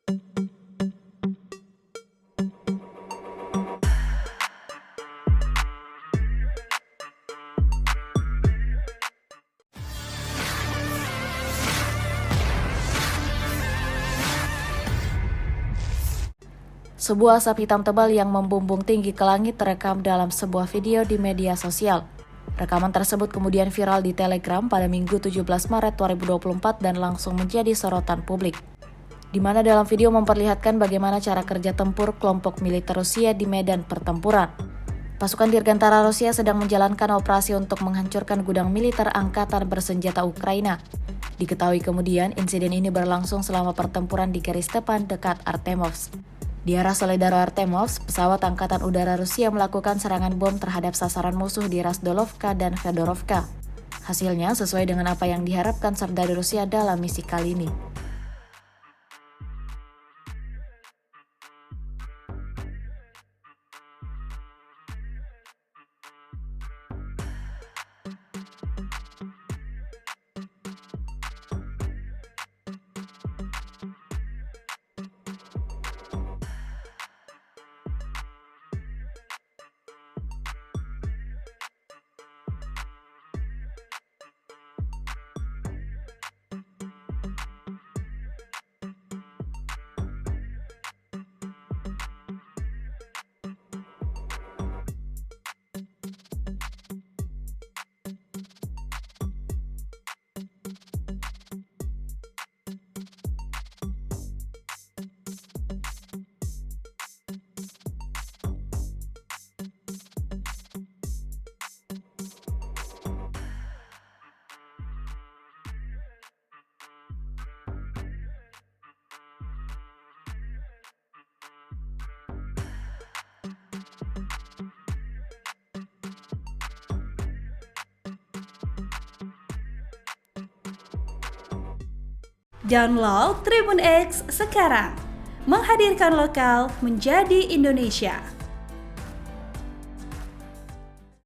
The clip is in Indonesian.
Sebuah asap hitam tebal yang membumbung tinggi ke langit terekam dalam sebuah video di media sosial. Rekaman tersebut kemudian viral di Telegram pada Minggu 17 Maret 2024 dan langsung menjadi sorotan publik. Di mana dalam video memperlihatkan bagaimana cara kerja tempur kelompok militer Rusia di medan pertempuran. Pasukan Dirgantara Rusia sedang menjalankan operasi untuk menghancurkan gudang militer angkatan bersenjata Ukraina. Diketahui kemudian insiden ini berlangsung selama pertempuran di garis depan dekat Artemovsk. Di arah Soledaro Artemovsk, pesawat Angkatan Udara Rusia melakukan serangan bom terhadap sasaran musuh di Razdolovka dan Fedorovka. Hasilnya sesuai dengan apa yang diharapkan serdadu Rusia dalam misi kali ini. Download Tribun X sekarang, menghadirkan lokal menjadi Indonesia.